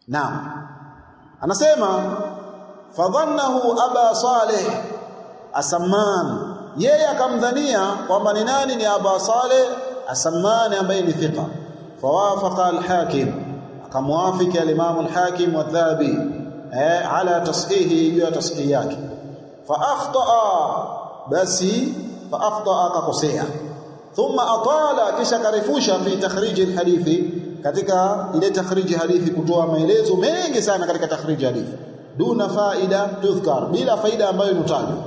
Naam. Anasema fadhannahu Aba Saleh As-Samman, yeye akamdhania kwamba ni nani? Ni Aba Saleh As-Samman ambaye ni thiqa. Fawafaqa al-Hakim, akamwafiki al-Imam al-Hakim wa Dhahabi ala tashihi ya tashihi yake. Fa akhtaa kakosea. Thumma atala, kisha karefusha fi takhrij al-hadithi, katika ile takhrij hadithi kutoa maelezo mengi sana katika takhrij hadithi, duna faida tudhkar, bila faida ambayo inotajwa.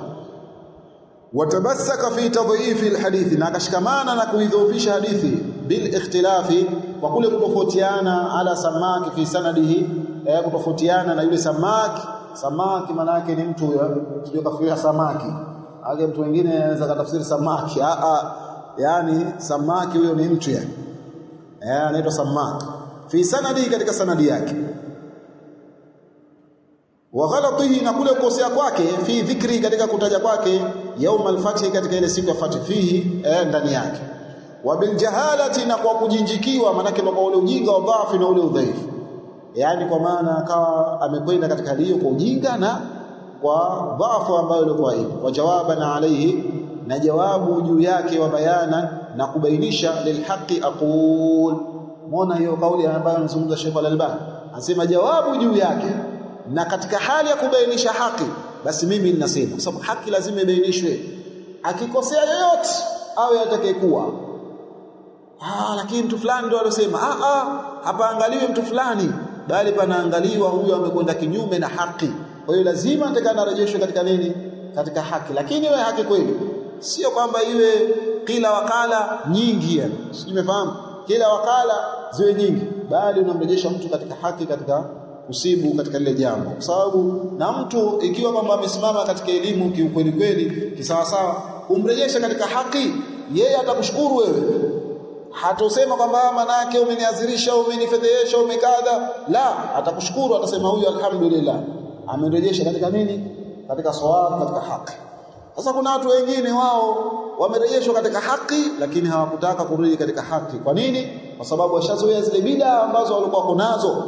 Watabassaka fi tadhif al-hadithi, na akashikamana na kuidhoofisha hadithi bil ikhtilafi, kwa kule kutofautiana ala samaki fi sanadihi, kutofautiana na yule samaki maana yake ni mtu huyo, sio kafikiria samaki age mtu mwingine anaweza kutafsiri samaki, yani samaki huyo ni mtu yani, anaitwa samaki fi sanadi, katika sanadi yake. Wa ghalatihi, na kule kukosea kwake fi dhikri, katika kutaja kwake yaum al-fath, katika ile siku ya fath, fihi ndani yake. Wa bil jahalati, na kwa kujinjikiwa, maana yake kwa ule ujinga wa dhaifu na ule udhaifu, yani kwa maana akawa amekwenda katika hiyo kwa ujinga na kwa dhaifu ambayo ilikuwa hiyo. Wa jawaban alayhi, na jawabu juu yake, wa bayana, na kubainisha lilhaqi aqul. Muona hiyo kauli ambayo anazungumza Sheikh Al-Albani, anasema jawabu juu yake, na katika hali ya kubainisha haki, basi mimi ninasema, kwa sababu haki lazima ibainishwe. Akikosea yoyote awe atakayekuwa, lakini mtu fulani ndio alosema, hapa angaliwe mtu fulani, bali panaangaliwa huyo amekwenda kinyume na haki. Kwa hiyo lazima atakana rejeshwe katika nini? Katika haki. Lakini iwe haki kweli, sio kwamba iwe kila wakala nyingi, yani umefahamu, kila wakala ziwe nyingi, bali unamrejesha mtu katika haki, katika kusibu katika lile jambo. Kwa sababu na mtu ikiwa kwamba amesimama katika elimu kiukweli kweli kisawa sawa, umrejesha katika haki, yeye atakushukuru wewe. Hatosema kwamba maana yake umeniazirisha, umenifedhesha, umekadha, la, atakushukuru, atasema huyu alhamdulillah amerejesha katika nini? Katika sawab, katika haki. Sasa kuna watu wengine wao wamerejeshwa katika haki, lakini hawakutaka kurudi katika haki. Kwa nini? Kwa sababu washazoea zile bid'a ambazo walikuwa kunazo,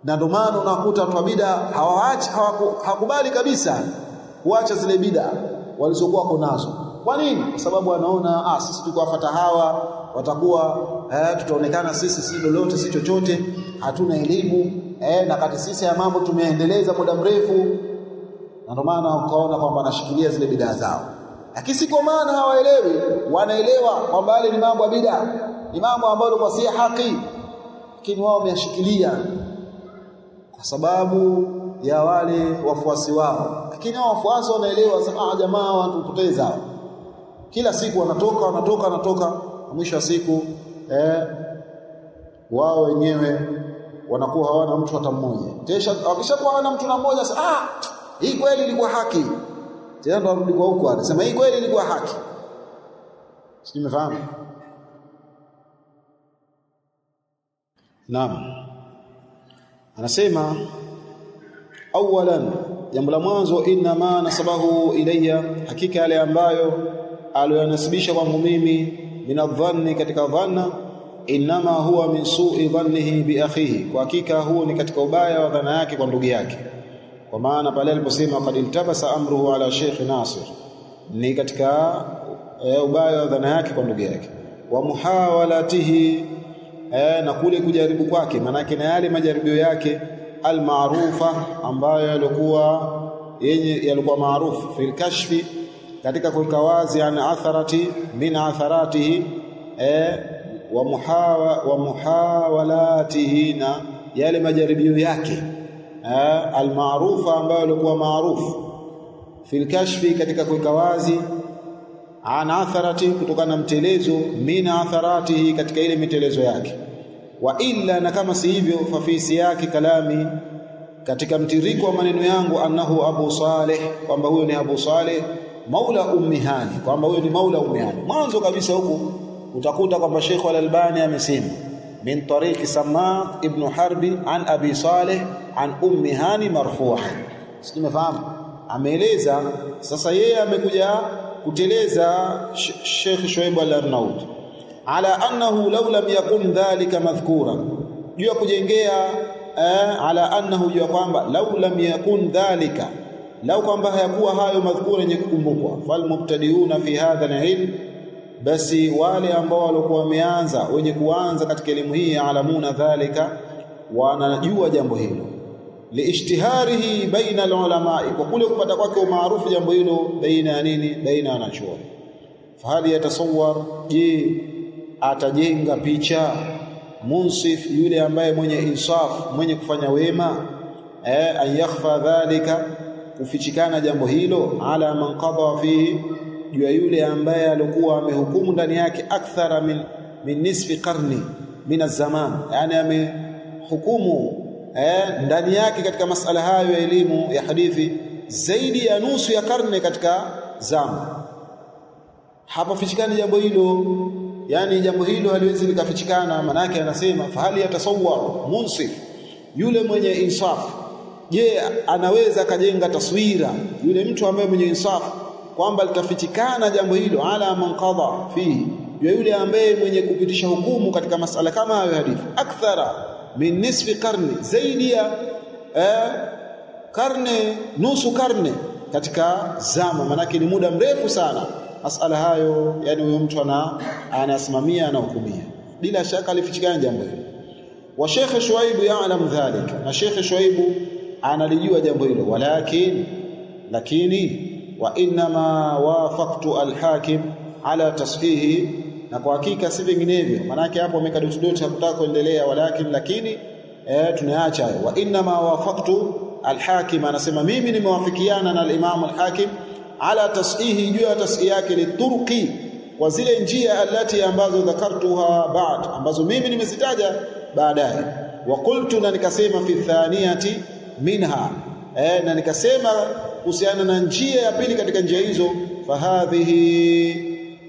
na ndio maana unakuta watu wa bid'a hawakubali kabisa kuacha zile bid'a walizokuwa kunazo. Kwa nini? Kwa sababu wanaona sisi tukiwafuata hawa watakuwa tutaonekana sisi si lolote, si chochote, hatuna elimu, na kati sisi ya mambo tumeendeleza muda mrefu, na ndio maana ukaona kwamba wanashikilia zile bid'a zao. Lakini si kwa maana hawaelewi, wanaelewa kwamba ile ni mambo ya bid'a, ni mambo ambayo kwa si haki, lakini wao wameyashikilia kwa sababu ya wale wafuasi wao. Lakini hao wafuasi wanaelewa, sema jamaa watu kupoteza, kila siku wanatoka, mwisho wa siku wao wenyewe wanakuwa hawana mtu hata mmoja. Kisha wakishakuwa hawana mtu na mmoja, hii kweli ilikuwa haki, tena ndo arudi kwa huko, anasema hii kweli ilikuwa haki. Sisi tumefahamu. Naam. Anasema awalan, jambo la mwanzo, inna ma nasabahu ilayya, hakika yale ambayo alionasibisha kwangu mimi, minadhanni, katika dhanna, inma huwa min su'i dhannihi bi akhihi, kwa hakika huo ni katika ubaya wa dhana yake kwa ndugu yake. Kwa maana pale aliposema qad iltabasa amruhu ala Sheikh Nasir, ni katika ubaya wa dhana yake kwa ndugu yake. Wa muhawalatihi, na kule kujaribu kwake, maana yake na yale majaribio yake almaarufa, ambayo yalikuwa maarufu fil kashfi, katika kuweka wazi an atharati min atharatihi, wa muhawalatihi, na yale majaribio yake almaarufa, ambayo yalikuwa maarufu fil kashfi, katika kuweka wazi an atharati, kutokana na mtelezo, min atharatihi, katika ile mitelezo yake. Wa illa, na kama si hivyo, fa fi siyaki kalami, katika mtiriko wa maneno yangu, annahu Abu Saleh, kwamba huyo ni Abu Saleh maula Ummi Hani, kwamba huyo ni maula Ummi Hani. Mwanzo kabisa huko utakuta kwamba Sheikh Al-Albani amesema min tariqi Sammak ibn Harbi an Abi Saleh an Ummi Hani marfu'an. Simefahamu, ameeleza. Sasa yeye amekuja kuteleza Sheikh Shuaib Al-Arnaut ala annahu law lam yakun dhalika madhkuran, juu ya kujengea ala annahu juu kwamba lau lam yakun dhalika, lau kwamba hayakuwa hayo madhkura yenye kukumbukwa, fal mubtadiuna fi hadha al-ilm, basi wale ambao walikuwa wameanza wenye kuanza katika elimu hii alamuna dhalika, wanajua jambo hilo, liishtiharihi baina al-ulama, kwa kule kupata kwake umaarufu jambo hilo baina ya nini, baina wanachuoni. Fahali yatasawwar, je atajenga picha munsif, yule ambaye mwenye insaf, mwenye kufanya wema, an yakhfa dhalika, kufichikana jambo hilo, ala man qada fihi, juu ya yule ambaye alikuwa amehukumu ndani yake akthara min nisfi qarni min az-zaman, yani amehukumu ndani yake katika masala hayo ya elimu ya hadithi zaidi ya nusu ya karne katika zama. Hapa fichikana jambo hilo, yani jambo hilo haliwezi likafichikana. Manake anasema fahali yatasawwar munsif, yule mwenye insaf, je anaweza kajenga taswira, yule mtu ambaye mwenye insaf, kwamba litafichikana jambo hilo ala man qada fi, yule ambaye mwenye kupitisha hukumu katika masala kama hayo hadithi akthara min nisfi qarni, zaidi ya karne, nusu karne katika zama, manake ni muda mrefu sana masala hayo, yani huyo mtu anasimamia na hukumia, bila shaka alifichikana jambo hilo. Wa Sheikh Shuaib ya'lam dhalika, na Sheikh Shuaib analijua jambo hilo, lakini wa inma wafaqtu al-hakim ala tashihi, na kwa hakika si vinginevyo. Manake hapo amekadutudote hakutaka kuendelea, lakini tunaacha hayo. Wa inma wafaqtu al-hakim, anasema mimi nimewafikiana na al-Imam al-Hakim ala tashihi, juu ya tashihi yake, liturqi, kwa zile njia alati ambazo dhakartuha ba'd, ambazo mimi nimezitaja baadaye. Wa qultu, na nikasema fi thaniyati minha, na nikasema kuhusiana na njia ya pili katika njia hizo, fahadhihi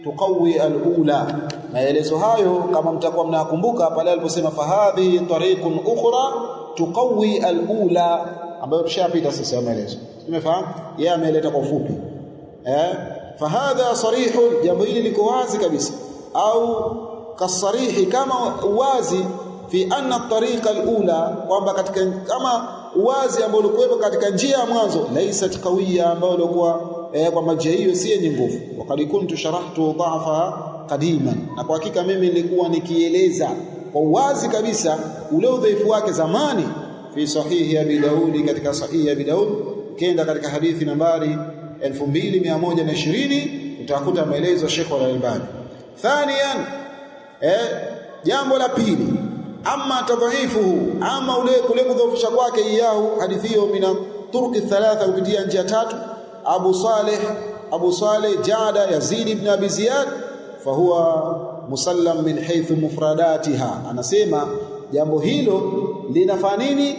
tuqawi al-ula. Maelezo hayo kama mtakuwa mnakumbuka pale aliposema fahadhihi tariqun ukhra tuqawi al-ula, ambayo tushapita sasa maelezo. Tumefahamu? Yeye ameleta kwa ufupi. Fahadha sarihun, jambo hili liko wazi kabisa, au kasarihi, kama wazi, fi anna at-tariqa al-ula, kwamba katika kama wazi ambao ulikuwepo katika njia ya mwanzo, laisat qawiya, ambao ulikuwa kwamba njia hiyo si yenye nguvu. Waqad kuntu sharahtu dha'faha qadiman, na kwa hakika mimi nilikuwa nikieleza kwa wazi kabisa ule udhaifu wake zamani, fi sahihi Abi Daud, katika sahihi Abi Daud, kenda katika hadithi nambari 2120 utakuta maelezo ya Sheikh Al-Albani. Thaniyan, jambo la pili, amma tadhaifuhu, ama ule kule kudhoofisha kwake iyahu hadithi hiyo, mina turki thalatha, kupitia njia tatu, Abu Saleh Jada Yazid ibn Abi Ziyad, fahuwa musallam min haythu mufradatiha, anasema jambo hilo linafanya nini,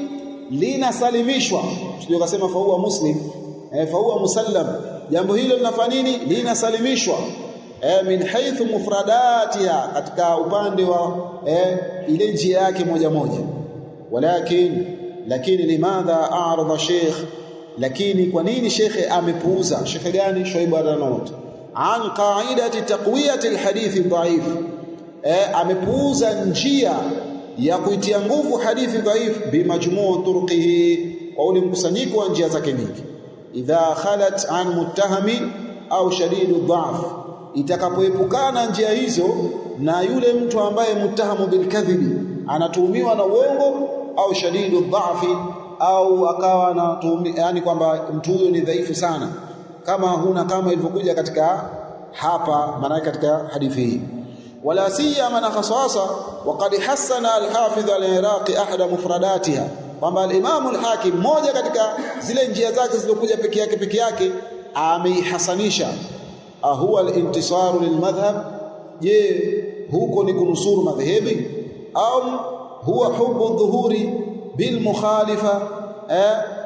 linasalimishwa. Sio kasema fahuwa muslim, fahuwa musallam, jambo hilo linafanya nini, linasalimishwa min haythu mufradatiha, katika upande wa ile njia yake moja moja. Lakini limadha a'rada Sheikh, lakini kwa nini shekhe amepuuza? Shekhe gani? Shuaib Adanot, an qaidati taqwiyati alhadithi dhaif, amepuuza njia ya kuitia nguvu hadithi dhaif, bimajmuu turqihi, kwa ule mkusanyiko wa njia zake nyingi. Idha khalat an muttahami au shadidu dhaf, itakapoepukana njia hizo na yule mtu ambaye muttahamu bilkadhibi, anatuhumiwa na uongo, au shadidu dhafi, au akawa na yani kwamba mtu huyo ni dhaifu sana, kama ilivyokuja katika hapa, maana katika hadithi hii. Wala siyama na khasasa, waqad hasana al-Hafidh al-Iraqi ahada mufradatiha, kwamba al-Imam al-Hakim, moja katika zile njia zake zilizokuja peke yake ameihasanisha. Huwa al-intisaru lilmadhhab, je huko ni kunusuru madhehebi, au huwa hubu dhuhuri bil mukhalifa,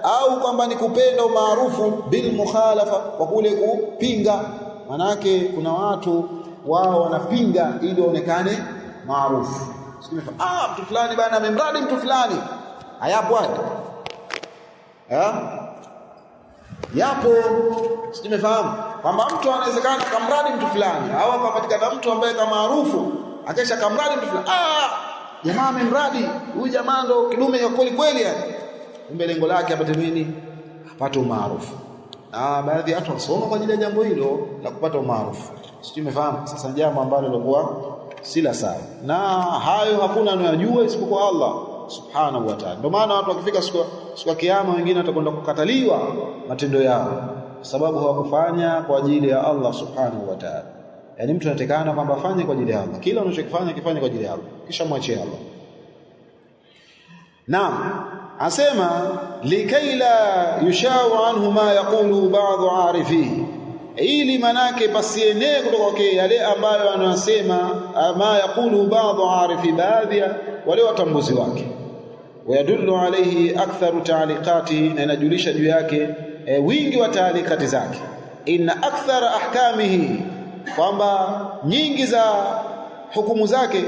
au kwamba ni kupenda umaarufu bil mukhalafa, kwa kule kupinga. Manake kuna watu wao wanapinga ili waonekane maarufu. Mtu fulani bana amemradi mtu fulani, hayapo hapo, yapo. Simefahamu kwamba mtu anawezekana kamradi mtu fulani, au akapatikana mtu ambaye kama maarufu akesha kamradi mtu fulani, jamaa amemradi huyu jamaa ndo kidume ya kweli kweli yani. Kumbe lengo lake apate nini? Apate umaarufu. Na baadhi ya watu wasoma kwa ajili ya jambo hilo la kupata umaarufu. Sijui umefahamu? Sasa jambo ambalo lilikuwa sila sawa. Na hayo hakuna anayojua isipokuwa Allah subhanahu wa ta'ala. Ndio maana watu wakifika siku ya kiyama wengine watakwenda kukataliwa matendo yao kwa sababu hawakufanya kwa ajili ya Allah subhanahu wa ta'ala. Yaani mtu anatakana kwamba afanye kwa ajili ya Allah. Kila unachokifanya kifanye kwa ajili ya Allah. Kisha muachie Allah. Naam, asema likaila yushawu anhu ma yaqulu ba'dhu arifihi, ili manake pasienee kutoka kwake yale ambayo anasema ma yaqulu ba'dhu arifi, baadhi ya wale watambuzi wake. Wayadullu alayhi aktharu ta'liqati, na inajulisha juu yake wingi wa ta'liqati zake. Inna akthara ahkamihi, kwamba nyingi za hukumu zake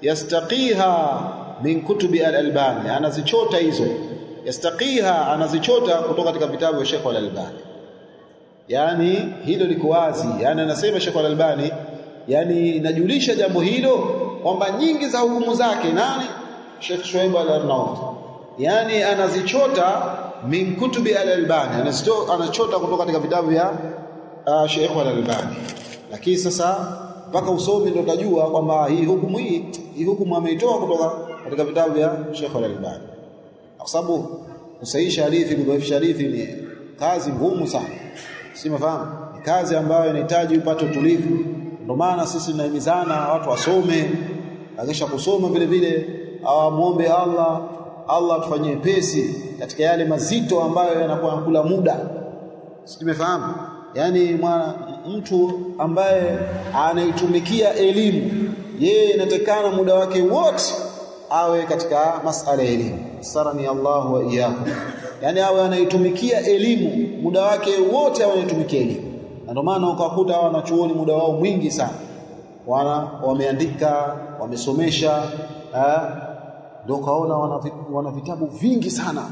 yastaqiha min kutubi al-Albani, anazichota hizo. Yastaqiha, anazichota kutoka katika vitabu vya Sheikh al-Albani. Yani hilo liko wazi, yani anasema Sheikh al-Albani, yani inajulisha jambo hilo kwamba nyingi za hukumu zake nani? Sheikh Shuaib al-Arnaut. Yani anazichota min kutubi al-Albani, anachota kutoka katika vitabu vya Sheikh al-Albani. Lakini sasa mpaka usome ndio utajua kwamba hii hukumu ameitoa kutoka katika vitabu vya Sheikh al-Albani. Kwa sababu kusahihisha hadithi, kudhoofisha hadithi ni kazi ngumu sana. Si mfahamu? Ni kazi ambayo inahitaji upate utulivu. Ndio maana sisi tunahimizana watu wasome, akisha kusoma vile vile muombe Allah atufanyie pesi katika yale mazito ambayo yanakuwa yanakula muda. Si tumefahamu? Yani mtu ambaye anaitumikia elimu, yeye inatakana muda wake wote awe katika masala ya elimu. Sarani Allah wa iyyakum. Yani awe anaitumikia elimu, muda wake wote awe anaitumikia elimu. Na ndio maana ukakuta hawa wanachuoni muda wao mwingi sana. Wameandika, wamesomesha, ndio kaona wana vitabu vingi sana.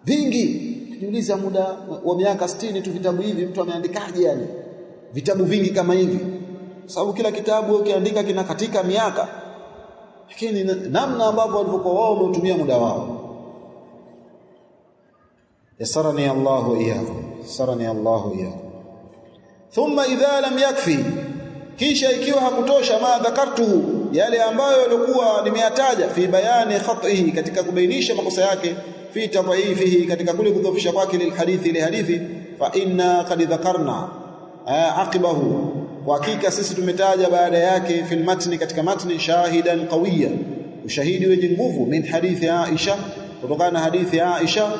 Vingi. Jiuliza muda wa miaka 60 tu vitabu hivi mtu ameandikaje yani? Vitabu vingi kama hivi. Sababu kila kitabu ukiandika kinakatika miaka. Lakini namna ambavyo walivyokuwa wao wametumia muda wao. Yasarani Allah wa iyyakum. Sarani Allah wa iyyakum. Thumma idha lam yakfi, kisha ikiwa hakutosha ma dhakartuhu, yale ambayo yalikuwa nimeyataja fi bayani khatihi, katika kubainisha makosa yake, fi tadhifihi, katika kule kudhoofisha kwake lilhadithi, ile hadithi, fa inna qad dhakarna aqibahu, kwa hakika sisi tumetaja baada yake fil matni, katika matni, shahidan qawiya, ushahidi wenye nguvu, min hadithi Aisha, kutokana na hadithi Aisha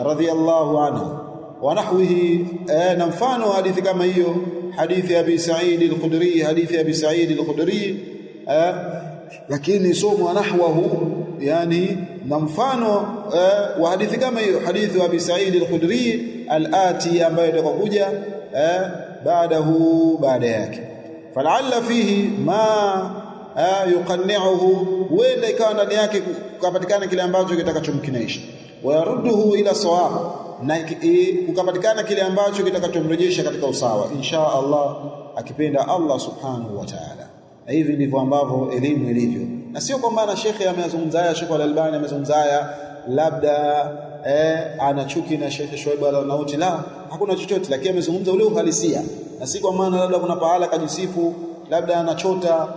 radhiyallahu anha, wa nahwihi, na mfano hadithi kama hiyo, hadithi Abi Sa'id al-Khudri, hadithi Abi Sa'id al-Khudri, lakini somo nahwahu, yani na mfano wa hadithi kama hiyo, hadithi Abi Sa'id al-Khudri al-ati, ambayo itakokuja baada yake. Fal'alla fihi ma yuqanni'uhu, wenda ikawa ndani yake kupatikana kile ambacho kitakachomkinaisha, wa yarudduhu ila sawab, na kukapatikana kile ambacho kitakachomrejesha katika usawa, insha Allah, akipenda Allah subhanahu wa ta'ala. Na hivi ndivyo ambavyo elimu ilivyo, na sio kwamba na shekhi amezungumzaya, Sheikh al-Albani amezungumzaya labda ana chuki na Sheikh Shuaib al-Arnaut, la, hakuna chochote, lakini amezungumza ule uhalisia, na si kwa maana labda kuna pahala kajisifu labda anachota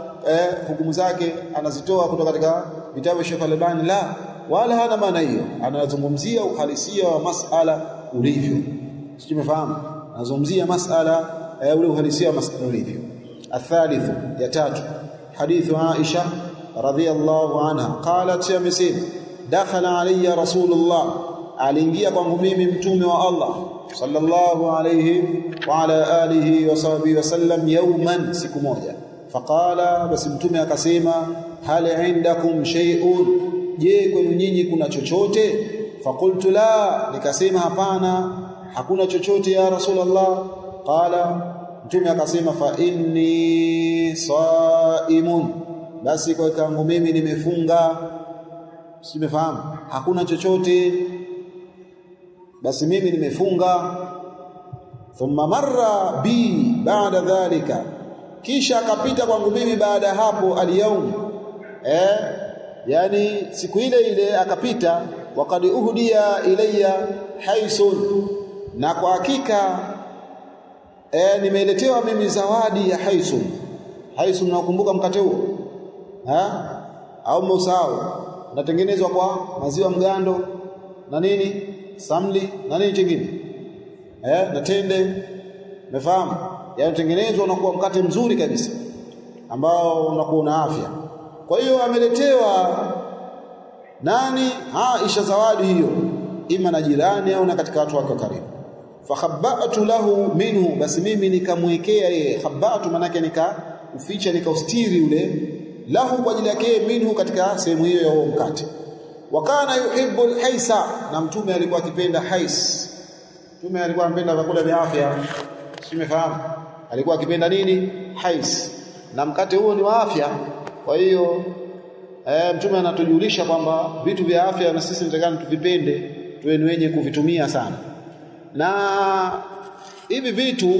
hukumu zake anazitoa kutoka katika vitabu vya Sheikh al-Albani, la, wala hana maana hiyo. Anazungumzia uhalisia wa masala ulivyo. Sisi tumefahamu, anazungumzia masala ule uhalisia wa masala ulivyo. Athalithu, ya tatu, hadithu Aisha radhiyallahu anha qalat, yamesema dakhala alayya rasulullah, aliingia kwangu mimi mtume wa Allah sallallahu alayhi wa ala alihi wa sahbihi wasallam, yawman, siku moja. Faqala, basi mtume akasema, hal indakum shay'un, je kwenu nyinyi kuna chochote? Faqultu la, nikasema hapana, hakuna chochote ya Rasulullah. Qala, mtume akasema, fa inni saimun, basi kwa kangu mimi nimefunga. Simefahamu, hakuna chochote, basi mimi nimefunga. Thumma marra bi ba'da dhalika, kisha akapita kwangu mimi baada hapo, al-yawm, yani siku ile ile akapita, waqad uhdiya ilayya haisun, na kwa hakika nimeletewa mimi zawadi ya haisun. Haisun, nakumbuka mkate huo au msao, natengenezwa kwa maziwa mgando na nini, samli na nini kingine na tende, umefahamu? Yatengenezwa unakuwa mkate mzuri kabisa ambao unakuwa na afya. Kwa hiyo ameletewa nani? Aisha zawadi hiyo, ima na jirani au na katika watu wake karibu. Fakhabbatu lahu minhu, basi mimi nikamwekea yeye. Khabbatu manake nikauficha, nikaustiri ule, lahu kwa ajili yake, minhu katika sehemu hiyo ya huo mkate. Wakana yuhibbu alhaisa, na mtume alikuwa akipenda hais. Mtume alikuwa anapenda vyakula vya afya, simefahamu? Alikuwa akipenda nini? Hais, na mkate huo ni wa afya. Kwa hiyo mtume anatujulisha kwamba vitu vya afya na sisi tunataka tuvipende, tuwe ni wenye kuvitumia sana. Na hivi vitu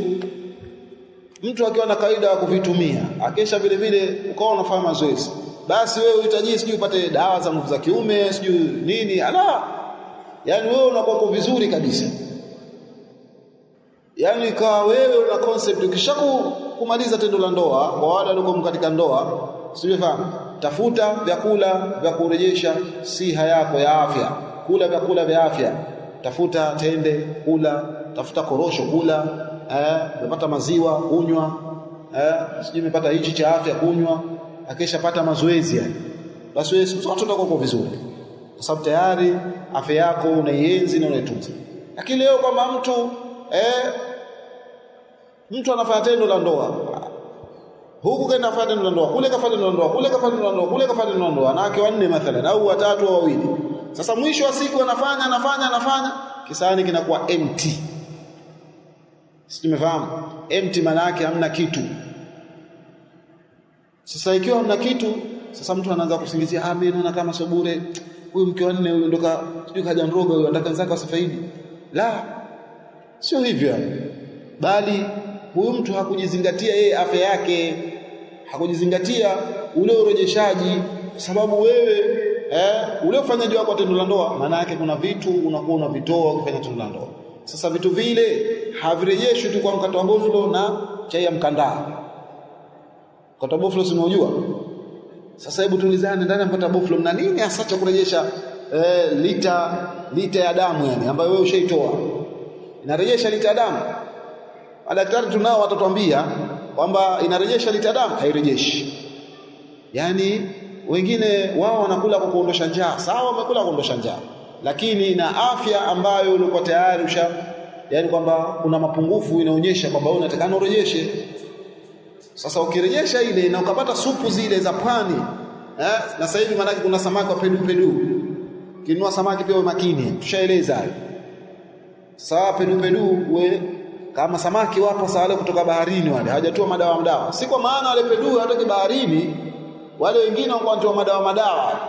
mtu akiwa na kaida ya kuvitumia, akesha vile vile ukawa unafanya mazoezi, basi wewe uhitaji sijui upate dawa za nguvu za kiume sijui nini, yani wewe unakuwa vizuri kabisa. Yani kwa wewe una concept, ukishakumaliza tendo la ndoa, kwa wale walio katika ndoa, sijafahamu, tafuta vyakula vya kurejesha siha yako ya afya, kula vyakula vya afya, tafuta tende kula, tafuta korosho kula, umepata maziwa kunywa, sijui umepata hichi cha afya kunywa, akishapata mazoezi yani, basi wewe zote utakuwa vizuri, kwa sababu tayari afya yako unaienzi na unaitunza. Lakini leo kama mtu anafanya tendo la ndoa, huku kaenda afanya tendo la ndoa, kule kafanya tendo la ndoa, kule kafanya tendo la ndoa, kule kafanya tendo la ndoa, wanawake wanne mathalan au watatu au wawili. Sasa mwisho wa siku anafanya, kisani kinakuwa empty. Sisi tumefahamu empty maana yake hamna kitu. Sasa ikiwa hamna kitu, sasa mtu anaanza kusingizia, mimi naona kama sio bure, huyu mke wa nne huyu ndoka sijui kaja ndogo huyu, anataka zaka wasifaidi. La, sio hivyo, bali huyu mtu hakujizingatia yeye afya yake, hakujizingatia ule urejeshaji, sababu wewe ule ufanyaji wako wa tendo la ndoa, maana yake kuna vitu unakuwa unavitoa ukifanya tendo la ndoa. Sasa vitu vile havirejeshwi tu kwa mkate wa boflo na chai ya mkandaa. Mkate wa boflo si unajua? Sasa hebu tulizane, ndani ya mkate wa boflo mna nini hasa cha kurejesha lita ya damu yani ambayo wewe ushaitoa? Inarejesha lita ya damu? Madaktari tunao watatuambia kwamba inarejesha lita ya damu, hairejeshi. Yani wengine wao wanakula kwa kuondosha njaa, sawa, wamekula kuondosha njaa, lakini na afya ambayo ulikuwa tayari yani kwamba kuna mapungufu, inaonyesha kwamba wewe unatakana urejeshe. Sasa ukirejesha ile na ukapata supu zile za pwani, na sasa hivi maana kuna samaki wa pedu, kinua samaki pia makini, tushaeleza hayo. Sawa, pedu we kama samaki wapo sawa, wale kutoka baharini, wale hawajatoa madawa, si kwa maana wale pedu hatoki baharini, wale wengine wanatoa madawa.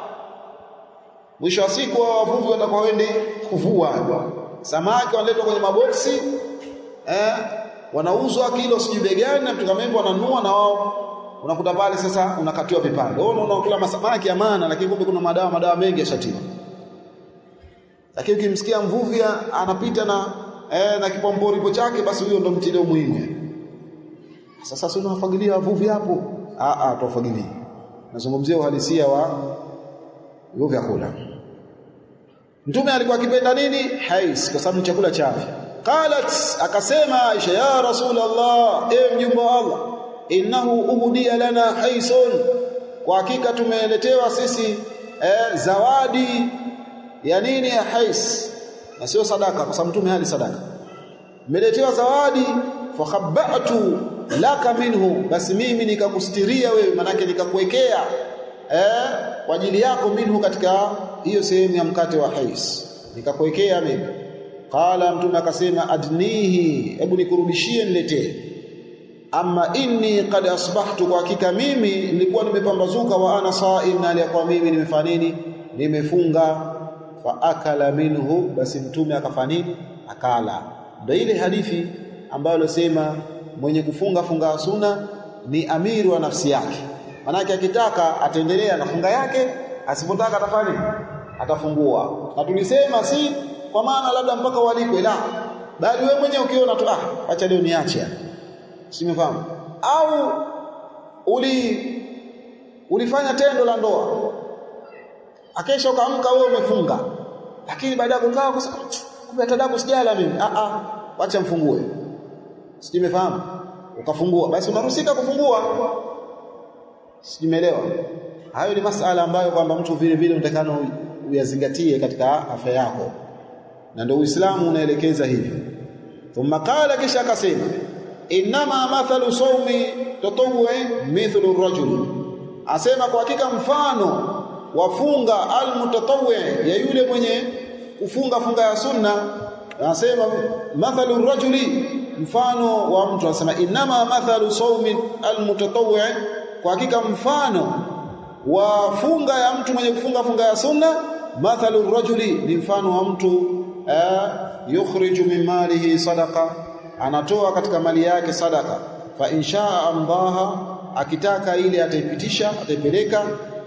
Mwisho wa siku wavuvi watakuwa wende kuvua samaki, wanaletwa kwenye maboksi, wanauzwa kilo sijui bei gani, na mtu kama hivyo wananunua, na wao unakuta pale sasa unakatiwa vipande. Wewe unaona kula masamaki ya maana, lakini kumbe kuna madawa mengi yashatiwa. Lakini ukimsikia mvuvi anapita na kipomporipo chake, basi huyo ndo mtindo muhimu. Sasa sio unafagilia wavuvi hapo, tuwafagilia. Nazungumzia uhalisia wa hivyo vyakula. Mtume alikuwa akipenda nini? Hais, kwa sababu chakula cha afya. Qalat, akasema Aisha, ya Rasulullah, mjumbe wa Allah, innahu uhdiya lana haisun, kwa hakika tumeletewa sisi zawadi ya nini? Ya hais, na sio sadaka, kwa sababu mtume hali sadaka. Mmeletewa zawadi, fa khabbatu laka minhu, basi mimi nikakustiria wewe, manake nikakuwekea kwa ajili yako, minhu, katika hiyo sehemu ya mkate wa hais nikakuwekea mimi. Qala, mtume akasema, adnihi, hebu nikurudishie, niletee. Amma inni qad asbahtu, kwa hakika mimi nilikuwa nimepambazuka, wa ana saim, na alikuwa mimi nimefanya nini? Nimefunga. Fa akala minhu, basi mtume akafanya nini? Akala. Ndio ile hadithi ambayo inasema mwenye kufunga funga sunna ni amiru wa nafsi yake. Manake akitaka ataendelea na funga yake, asipotaka atafanya atafungua. Na tulisema si kwa maana labda mpaka walikwe, la, bali wewe mwenyewe ukiona tu acha leo niache, simefahamu, au ulifanya tendo la ndoa akesha ukaamka wewe umefunga, lakini baada ya kukaa kusema kumbe atadaku sijala mimi, acha mfungue, simefahamu, ukafungua, basi unaruhusiwa kufungua. Simeelewa? Hayo ni masuala ambayo kwamba mtu vile vile unatakana uyazingatie katika afya yako, na ndio Uislamu unaelekeza hivyo. Thumma qala, kisha akasema, inma mathalu sawmi tatawwu'i mithlu ar-rajul, asema kwa hakika mfano wa funga al-mutatawwi', ya yule mwenye kufunga funga ya sunna, anasema mathalu ar-rajuli, mfano wa mtu, anasema inma mathalu sawmi al-mutatawwi', kwa hakika mfano wa funga ya mtu mwenye kufunga funga ya sunna, mathalu ar-rajuli, ni mfano wa mtu yukhriju min malihi sadaqa, anatoa katika mali yake sadaka, fa inshaa amdaha, akitaka ile ataipitisha ataipeleka,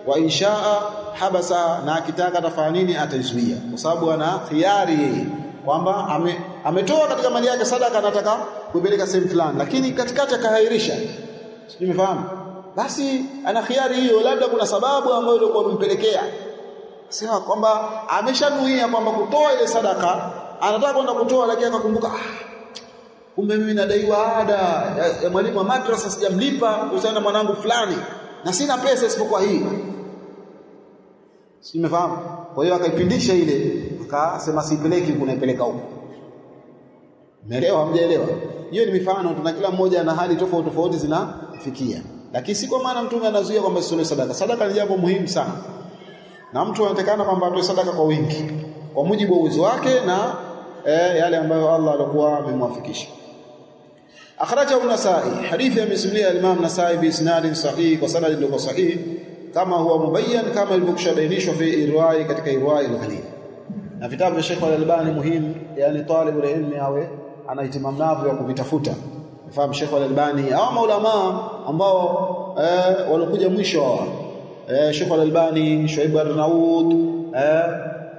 wa inshaa habasa, na akitaka atafanya nini, ataizuia, kwa sababu ana khiari kwamba ametoa katika mali yake sadaka, anataka kuipeleka sehemu fulani, lakini katikati akahairisha, simefahamu, basi ana khiari hiyo, labda kuna sababu ambayo ilikuwa impelekea, sema kwamba ameshanuia kwamba kutoa ile sadaka, anataka kwenda kutoa, lakini akakumbuka kumbe mimi nadaiwa ada ya mwalimu wa madrasa, sijamlipa kuhusiana na mwanangu fulani, na sina pesa isipokuwa hii, simefahamu. Kwa hiyo akaipindisha ile, akasema sipeleki, kunaipeleka huko. Umeelewa? Hamjaelewa? Hiyo ni mifano, tuna kila mmoja na hali tofauti tofauti zinafikia, lakini si kwa maana mtume anazuia kwamba sio sadaka. Sadaka ni jambo muhimu sana, na mtu anatakana kwamba atoe sadaka kwa wingi kwa mujibu wa uwezo wake na yale ambayo Allah alikuwa amemwafikisha. Akhrajahu an-Nasa'i, hadithi amesimulia al-Imam Nasa'i bi isnadin sahih, kwa sanad iliyo sahih, kama huwa mubayyan, kama ilivyokushabainishwa fi irwai, katika irwai al-Ghalil. Na vitabu vya Sheikh Al-Albani muhimu, yani talibul ilmi awe anaitimam navyo kuvitafuta. Mfahamu Sheikh Al-Albani au maulama ambao walikuja mwisho hawa, Sheikh Al-Albani, Shuaib Ar-Naud,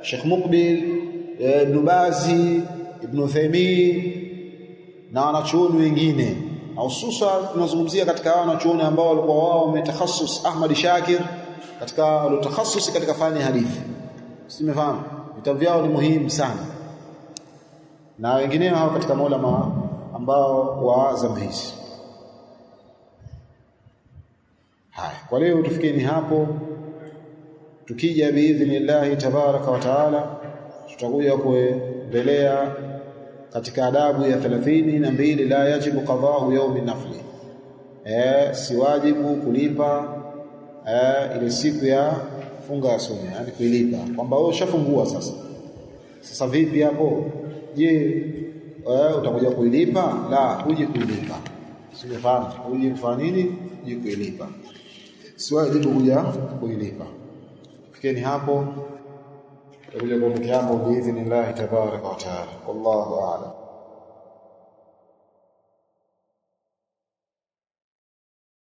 Sheikh Muqbil, Ibn Bazi, Ibn Uthaymeen na wanachuoni wengine, hususan tunazungumzia katika wanachuoni ambao walikuwa wao wametakhasus, Ahmad Shakir katika walotakhasus katika fani hadithi, simefahamu, vitabu vyao ni muhimu sana, na wengineo hao katika maulama ambao wa zama hizi. Haya, kwa leo tufikeni hapo, tukija biidhnillah tabaraka wa taala tutakuja kuendelea katika adabu ya 32, la yajibu qada'u yawmi nafli, si wajibu kulipa ile siku ya funga ya sunna, yani kuilipa kwamba wewe ushafungua sasa vipi hapo, je utakuja kuilipa? La, huje kuilipa, simefahamu, huje kufanya nini, huje kuilipa, si wajibu kuja kuilipa. Fikeni hapo, tutakuja kuongea hapo biidhnillah tabaraka wa taala. Wallahu a'lam.